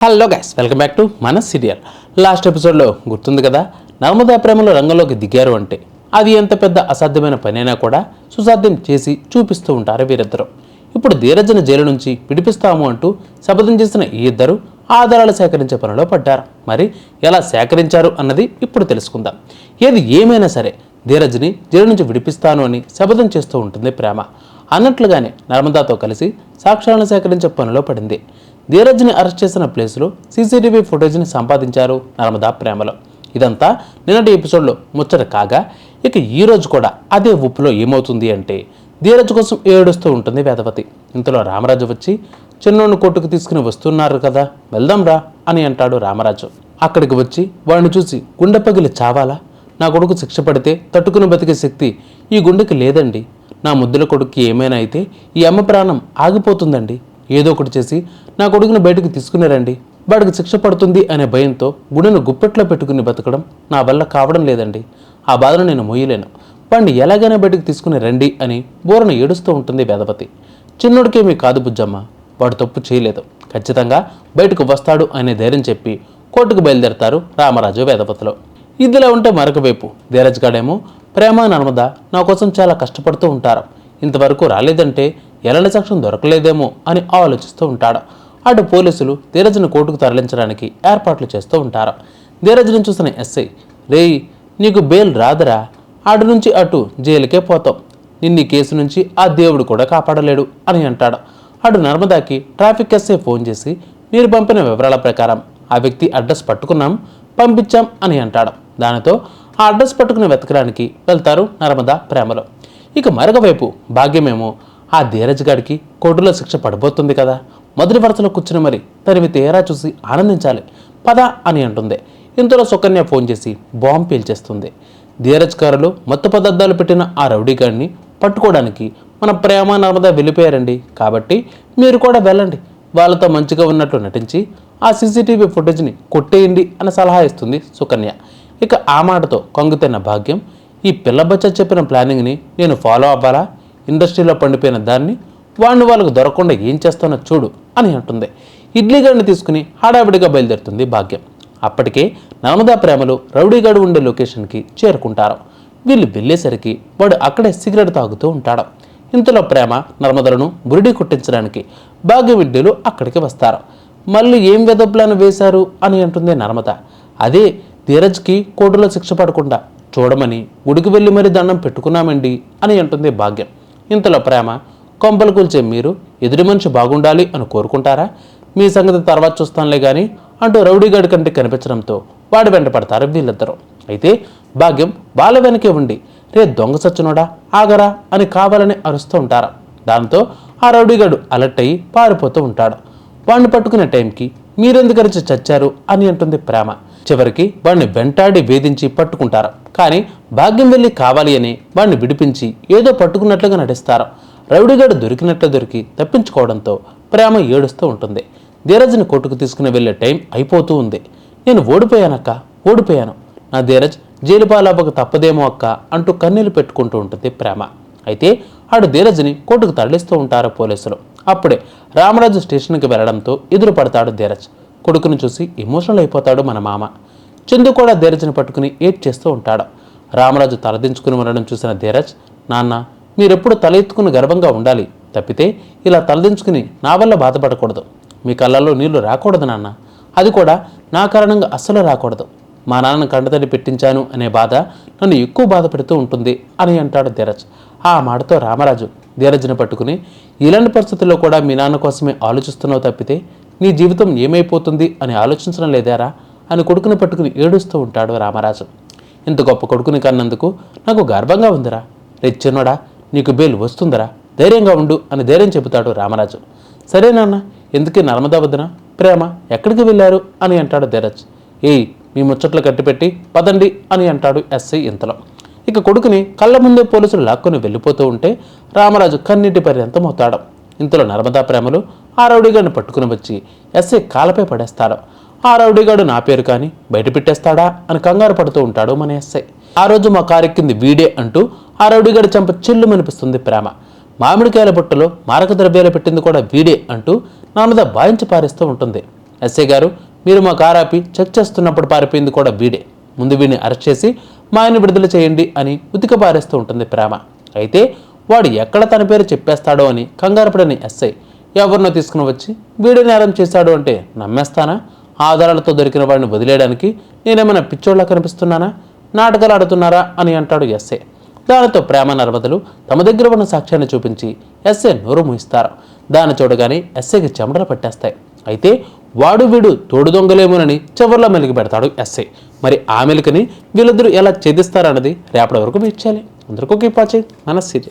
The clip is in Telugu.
Hello guys, welcome back to మన సీరియల్. లాస్ట్ ఎపిసోడ్లో గుర్తుంది కదా, నర్మదా ప్రేమలో రంగంలోకి దిగారు అంటే అది ఎంత పెద్ద అసాధ్యమైన పనైనా కూడా సుసాధ్యం చేసి చూపిస్తూ ఉంటారు వీరిద్దరు. ఇప్పుడు ధీరజ్ని జైలు నుంచి విడిపిస్తాము అంటూ శపథం చేసిన ఈ ఇద్దరు ఆధారాలు సేకరించే పనిలో పడ్డారు. మరి ఎలా సేకరించారు అన్నది ఇప్పుడు తెలుసుకుందాం. ఏది ఏమైనా సరే ధీరజ్ని జైలు నుంచి విడిపిస్తాను అని శపథం చేస్తూ ఉంటుంది ప్రేమ. అన్నట్లుగానే నర్మదాతో కలిసి సాక్ష్యాలను సేకరించే పనిలో పడింది. ధీరజ్ని అరెస్ట్ చేసిన ప్లేస్లో సీసీటీవీ ఫుటేజ్ని సంపాదించారు నర్మదా ప్రేమలో. ఇదంతా నిన్నటి ఎపిసోడ్లో ముచ్చట కాగా, ఇక ఈరోజు కూడా అదే ఉప్పులో ఏమవుతుంది అంటే ధీరజ్ కోసం ఏడుస్తూ ఉంటుంది వేదవతి. ఇంతలో రామరాజు వచ్చి చిన్నోడిని కోర్టుకు తీసుకుని వస్తున్నారు కదా, వెళ్దాం రా అని అంటాడు రామరాజు. అక్కడికి వచ్చి వాడిని చూసి గుండె పగిలి చావాలా, నా కొడుకు శిక్ష పడితే తట్టుకుని బతికే శక్తి ఈ గుండెకి లేదండి, నా ముద్దుల కొడుక్కి ఏమైనా అయితే ఈ అమ్మ ప్రాణం ఆగిపోతుందండి, ఏదో ఒకటి చేసి నా కొడుకుని బయటకు తీసుకుని రండి, వాడికి శిక్ష పడుతుంది అనే భయంతో గుండెను గుప్పెట్లో పెట్టుకుని బతకడం నా వల్ల కావడం లేదండి, ఆ బాధను నేను మోయలేను, వాడిని ఎలాగైనా బయటకు తీసుకుని రండి అని బోరను ఏడుస్తూ ఉంటుంది వేదవతి. చిన్నోడికేమీ కాదు బుజ్జమ్మ, వాడు తప్పు చేయలేదు, ఖచ్చితంగా బయటకు వస్తాడు అనే ధైర్యం చెప్పి కోర్టుకు బయలుదేరతారు రామరాజు వేదవతిలో. ఇదిలా ఉంటే మరొక వైపు ధీరజ్ గాడేమో ప్రేమ నర్మద నా కోసం చాలా కష్టపడుతూ ఉంటారు, ఇంతవరకు రాలేదంటే ఎలాంటి సాక్ష్యం దొరకలేదేమో అని ఆలోచిస్తూ ఉంటాడు. అటు పోలీసులు ధీరజ్ని కోర్టుకు తరలించడానికి ఏర్పాట్లు చేస్తూ ఉంటారు. ధీరజ్ని చూసిన ఎస్ఐ, రేయ్ నీకు బెయిల్ రాదురా, అటు నుంచి అటు జైలుకే పోతాం, నిన్ను కేసు నుంచి ఆ దేవుడు కూడా కాపాడలేడు అని అంటాడు. అటు నర్మదాకి ట్రాఫిక్ ఎస్ఐ ఫోన్ చేసి మీరు పంపిన వివరాల ప్రకారం ఆ వ్యక్తి అడ్రస్ పట్టుకున్నాం, పంపించాం అని అంటాడు. దానితో ఆ అడ్రస్ పట్టుకుని వెతకడానికి వెళ్తారు నర్మదా ప్రేమలో. ఇక మరొక వైపు భాగ్యమేమో ఆ ధీరజ్ గాడికి కోర్టులో శిక్ష పడిపోతుంది కదా, మొదటి వరుసలో కూర్చుని మరి తనివి తేరా చూసి ఆనందించాలి పద అని అంటుంది. ఇంతలో సుకన్య ఫోన్ చేసి బాంబు పీల్చేస్తుంది. ధీరజ్ కారులో మత్తు పదార్థాలు పెట్టిన ఆ రౌడీ గాడిని పట్టుకోవడానికి మన ప్రేమ నర్మదా వెళ్ళిపోయారండి, కాబట్టి మీరు కూడా వెళ్ళండి, వాళ్ళతో మంచిగా ఉన్నట్లు నటించి ఆ సీసీటీవీ ఫుటేజ్ని కొట్టేయండి అని సలహా ఇస్తుంది సుకన్య. ఇక ఆ మాటతో కంగుతిన్న భాగ్యం, ఈ పిల్లబచ్చ చెప్పిన ప్లానింగ్ని నేను ఫాలో అవ్వాలా, ఇండస్ట్రీలో పండిపోయిన దాన్ని వాడిని వాళ్ళకు దొరకకుండా ఏం చేస్తానో చూడు అని అంటుంది. ఇడ్లీ గడిని తీసుకుని హడావిడిగా బయలుదేరుతుంది భాగ్యం. అప్పటికే నర్మదా ప్రేమలో రౌడీగాడు ఉండే లొకేషన్కి చేరుకుంటారు. వీళ్ళు వెళ్ళేసరికి వాడు అక్కడే సిగరెట్ తాగుతూ ఉంటాడు. ఇంతలో ప్రేమ నర్మదలను బురిడి కొట్టించడానికి భాగ్యం ఇడ్లీలు అక్కడికి వస్తారు. మళ్ళీ ఏం వెద ప్లాన్ వేశారు అని అంటుంది నర్మద. అదే ధీరజ్కి కోర్టులో శిక్ష పడకుండా చూడమని గుడికి వెళ్ళి మరీ దండం పెట్టుకున్నామండి అని అంటుంది భాగ్యం. ఇంతలో ప్రేమ, కొంపలు కూల్చే మీరు ఎదుటి మనిషి బాగుండాలి అని కోరుకుంటారా, మీ సంగతి తర్వాత చూస్తానులే కానీ అంటూ రౌడీగాడి కంటే కనిపించడంతో వాడి వెంట పడతారు వీళ్ళిద్దరూ. అయితే భాగ్యం వాళ్ళ వెనకే ఉండి రే దొంగ సచ్చినోడా ఆగరా అని కావాలని అరుస్తూ ఉంటారు. దాంతో ఆ రౌడీగాడు అలర్ట్ అయ్యి పారిపోతూ ఉంటాడు. వాడిని పట్టుకునే టైంకి మీరెందుకు అరిచి చచ్చారు అని అంటుంది ప్రేమ. చివరికి వాడిని వెంటాడి వేధించి పట్టుకుంటారు. కానీ భాగ్యం వెళ్ళి కావాలి అని వాడిని విడిపించి ఏదో పట్టుకున్నట్లుగా నటిస్తారు. రౌడీగాడు దొరికినట్లు దొరికి తప్పించుకోవడంతో ప్రేమ ఏడుస్తూ ఉంటుంది. ధీరజ్ని కోర్టుకు తీసుకుని వెళ్ళే టైం అయిపోతూ ఉంది. నేను ఓడిపోయానక్క, ఓడిపోయాను, నా ధీరజ్ జైలు పాలవ్వక తప్పదేమో అక్క అంటూ కన్నీళ్లు పెట్టుకుంటూ ఉంటుంది ప్రేమ. అయితే ఆడు ధీరజ్ని కోర్టుకు తరలిస్తూ ఉంటారు పోలీసులు. అప్పుడే రామరాజు స్టేషన్కి వెళ్లడంతో ఎదురు పడతాడు ధీరజ్. కొడుకుని చూసి ఎమోషనల్ అయిపోతాడు మన మామ. చందు కూడా ధీరజ్ని పట్టుకుని ఏడ్ చేస్తూ ఉంటాడు. రామరాజు తలదించుకుని ఉండడం చూసిన ధీరజ్, నాన్న మీరెప్పుడు తల ఎత్తుకుని గర్వంగా ఉండాలి తప్పితే ఇలా తలదించుకుని నా వల్ల బాధపడకూడదు, మీ కళ్ళల్లో నీళ్లు రాకూడదు నాన్న, అది కూడా నా కారణంగా అస్సలు రాకూడదు, మా నాన్నను కంటతడి పెట్టించాను అనే బాధ నన్ను ఎక్కువ బాధ పెడుతూ ఉంటుంది అని అంటాడు ధీరజ్. ఆ మాటతో రామరాజు ధీరజ్ని పట్టుకుని, ఇలాంటి పరిస్థితుల్లో కూడా మీ నాన్న కోసమే ఆలోచిస్తున్నావు తప్పితే నీ జీవితం ఏమైపోతుంది అని ఆలోచించడం లేదారా అని కొడుకుని పట్టుకుని ఏడుస్తూ ఉంటాడు రామరాజు. ఇంత గొప్ప కొడుకుని కన్నందుకు నాకు గర్వంగా ఉందిరా, రెచ్చినోడా నీకు బెయిల్ వస్తుందరా, ధైర్యంగా ఉండు అని ధైర్యం చెబుతాడు రామరాజు. సరే నాన్న, ఎందుకే నర్మదా వదిన ప్రేమ ఎక్కడికి వెళ్ళారు అని అంటాడు ధీరజ్. ఏయ్ మీ ముచ్చట్లు కట్టిపెట్టి పదండి అని అంటాడు ఎస్ఐ ఇంతలో. ఇక కొడుకుని కళ్ళ ముందే పోలీసులు లాక్కొని వెళ్ళిపోతూ ఉంటే రామరాజు కన్నీటి పర్యంతమవుతాడు. ఇంతలో నర్మదా ప్రేమలు ఆ రౌడీగాడిని పట్టుకుని వచ్చి ఎస్ఐ కాలపై పడేస్తాడు. ఆ రౌడీగాడు నా పేరు కానీ బయట పెట్టేస్తాడా అని కంగారు పడుతూ ఉంటాడు మన ఎస్ఐ. ఆ రోజు మా కారెక్కింది వీడే అంటూ ఆ రౌడీగాడి చంప చిల్లు మనిపిస్తుంది ప్రేమ. మామిడికాయల బుట్టలో మారక ద్రవ్యాలు పెట్టింది కూడా వీడే అంటూ నర్మదా వాయించి పారేస్తూ ఉంటుంది. ఎస్ఐ గారు, మీరు మా కారు ఆపి చెక్ చేస్తున్నప్పుడు పారిపోయింది కూడా వీడే. ముందు వీడిని అరెస్ట్ చేసి మా ఆయన్ని విడుదల చేయండి అని ఉతిక పారేస్తూ ఉంటుంది ప్రేమ. అయితే వాడు ఎక్కడ తన పేరు చెప్పేస్తాడో అని కంగారు పడని ఎస్ఐ ఎవరినో తీసుకుని వచ్చి వీడే నేరం చేశాడు అంటే నమ్మేస్తానా? ఆధారాలతో దొరికిన వాడిని వదిలేయడానికి నేనేమైనా పిచ్చోళ్ళ కనిపిస్తున్నానా? నాటకాలు ఆడుతున్నారా అని అంటాడు ఎస్ఐ. దానితో ప్రేమ నర్మదలు తమ దగ్గర ఉన్న సాక్ష్యాన్ని చూపించి ఎస్ఐ నోరు మూయిస్తారు. దాన్ని చూడగానే ఎస్ఐకి చెమటలు పట్టేస్తాయి. అయితే వాడు వీడు తోడు దొంగలేమోనని చివర్లో మెలికి పెడతాడు ఎస్ఐ. మరి ఆ మెలికని వీళ్ళిద్దరూ ఎలా ఛేదిస్తారన్నది రేపటి వరకు వెయిట్ చేయాలి. అందరికీ కీప్ వాచింగ్ మన సీరియల్.